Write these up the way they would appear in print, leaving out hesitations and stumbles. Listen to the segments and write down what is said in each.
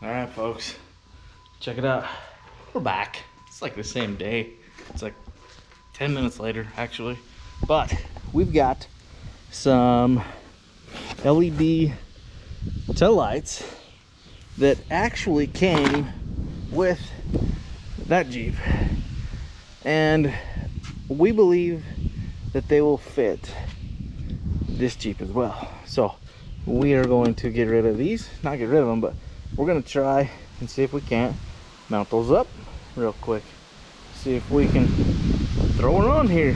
All right, folks, check it out. We're back. It's like the same day. It's like 10 minutes later, actually. But we've got some LED tail lights that actually came with that Jeep. And we believe that they will fit this Jeep as well. So we are going to get rid of these. Not get rid of them, but we're going to try and see if we can't mount those up real quick. See if we can throw it on here.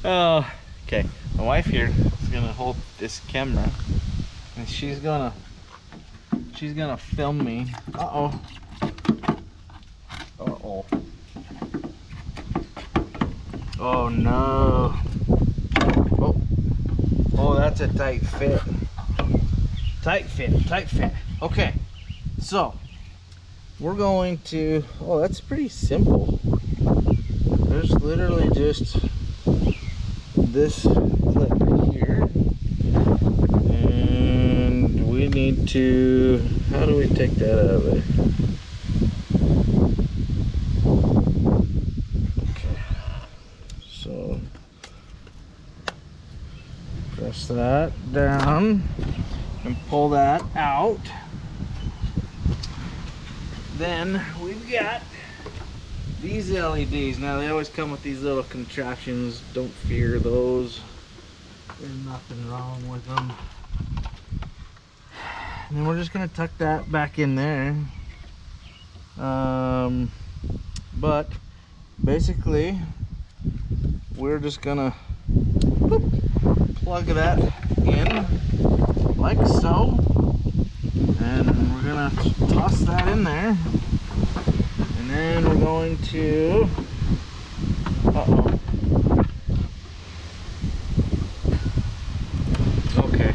Oh, okay. My wife here is gonna hold this camera, and she's gonna film me. Uh oh. Oh no. Oh, that's a tight fit. Tight fit. Okay, so we're going to, oh, that's pretty simple. There's literally just this clip here, and we need to, how do we take that out of it? Okay, so press that down and pull that out. Then we've got these LEDs. Now they always come with these little contraptions. Don't fear those. There's nothing wrong with them. And then we're just gonna tuck that back in there. But basically we're just gonna plug that in like so. And we're gonna toss that in there. And then we're going to, okay,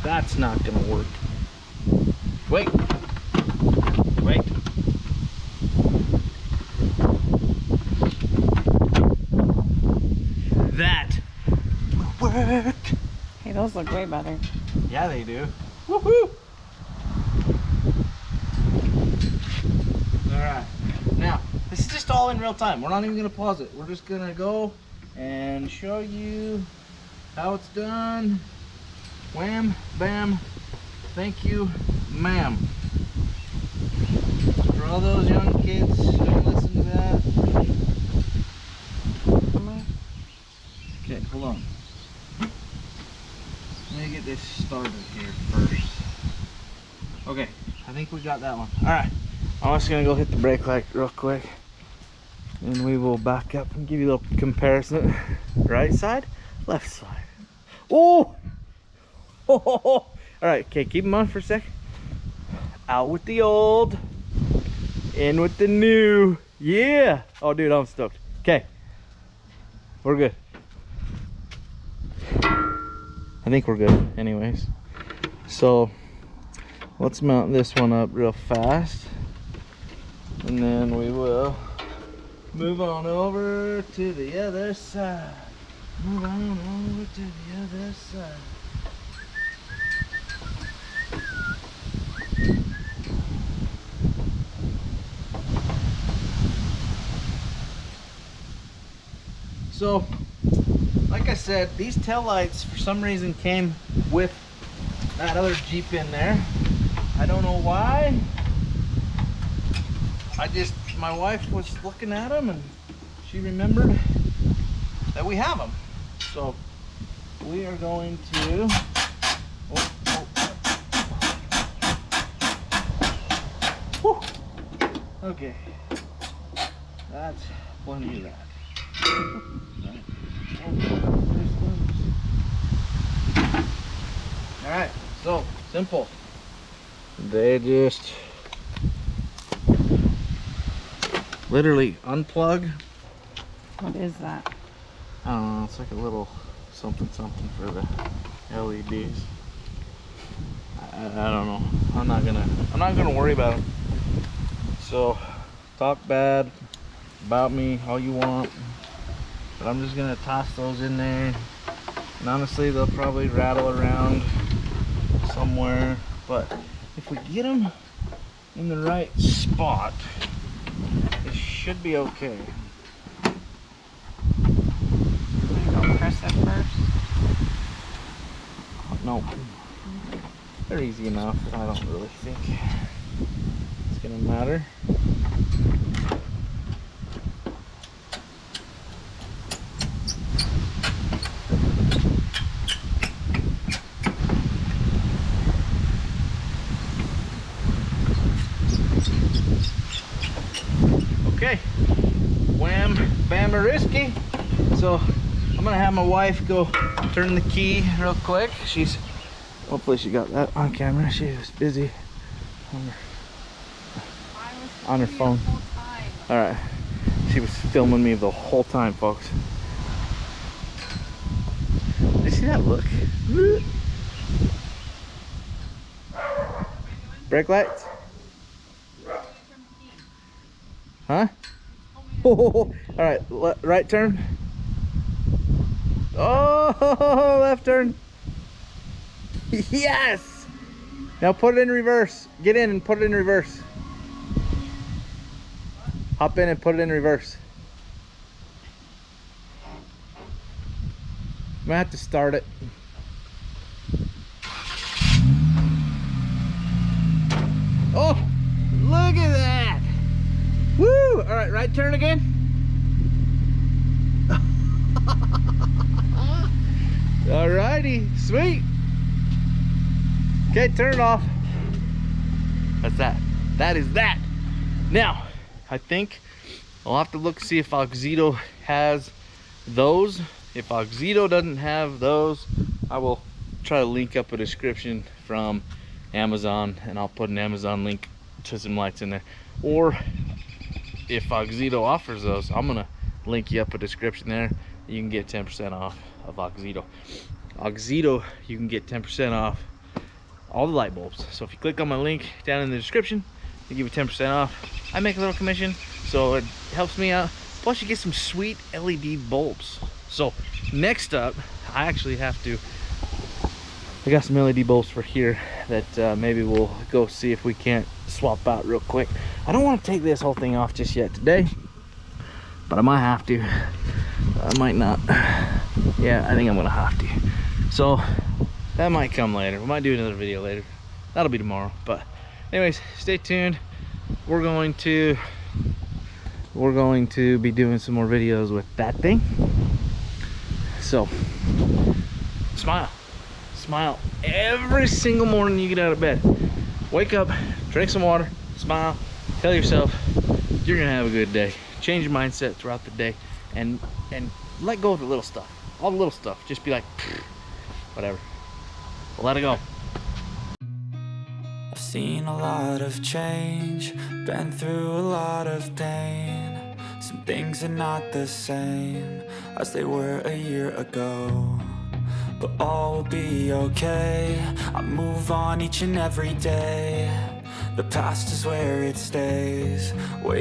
that's not gonna work. Wait. That will work. Hey, those look way better. Yeah, they do. Woohoo! Alright, now this is just all in real time. We're not even gonna pause it. We're just gonna go and show you how it's done. Wham, bam, thank you, ma'am. For all those young kids who don't listen to that. Okay, hold on. Let me get this started here first. Okay, I think we got that one. Alright. I'm just gonna go hit the brake light real quick, and we will back up and give you a little comparison. Right side, left side. Oh! All right, okay, keep them on for a sec. Out with the old, in with the new. Yeah! Oh, dude, I'm stoked. Okay, we're good. I think we're good, anyways. So let's mount this one up real fast. And then we will move on over to the other side. Move on over to the other side. So, like I said, these tail lights for some reason came with that other Jeep in there. I don't know why. My wife was looking at them and she remembered that we have them. So we are going to, Whew. Okay, that's plenty of that. All right, so simple. They just literally unplug. What is that? I don't know, it's like a little something for the LEDs. I don't know. I'm not gonna worry about them. So talk bad about me all you want, but I'm just gonna toss those in there, and honestly they'll probably rattle around somewhere, but if we get them in the right spot, it should be okay. I'm gonna go press it first. No, they're easy enough. I don't really think it's gonna matter. Okay, wham, bamariski. So I'm gonna have my wife go turn the key real quick. Hopefully she got that on camera. She was busy on her phone. All right, she was filming me the whole time, folks. Did you see that look? Brake lights? Huh? Oh, all right, right turn. Oh, left turn. Yes. Now put it in reverse. Get in and put it in reverse. Hop in and put it in reverse. I'm gonna have to start it. Oh, look at that. Woo! All right, right turn again. All righty, sweet. Okay, turn it off. That's that. That is that. Now, I think I'll have to look, see if Auxito has those. If Auxito doesn't have those, I will try to link up a description from Amazon, and I'll put an Amazon link to some lights in there. Or if Auxito offers those, I'm gonna link you up a description there. You can get 10% off of Auxito. Auxito, you can get 10% off all the light bulbs. So if you click on my link down in the description, they give you 10% off. I make a little commission, so it helps me out. Plus you get some sweet LED bulbs. So next up, I actually have to, I got some LED bulbs for here that maybe we'll go see if we can't swap out real quick. I don't want to take this whole thing off just yet today, but I might have to. I might not. Yeah, I think I'm gonna have to. So that might come later. We might do another video later. That'll be tomorrow. But anyways, stay tuned. We're going to be doing some more videos with that thing. So smile. Smile every single morning you get out of bed. Wake up, drink some water, smile, tell yourself you're gonna have a good day. Change your mindset throughout the day, and let go of the little stuff. All the little stuff. Just be like, whatever. Let it go. I've seen a lot of change, been through a lot of pain. Some things are not the same as they were a year ago, but all will be okay. I move on each and every day. The past is where it stays.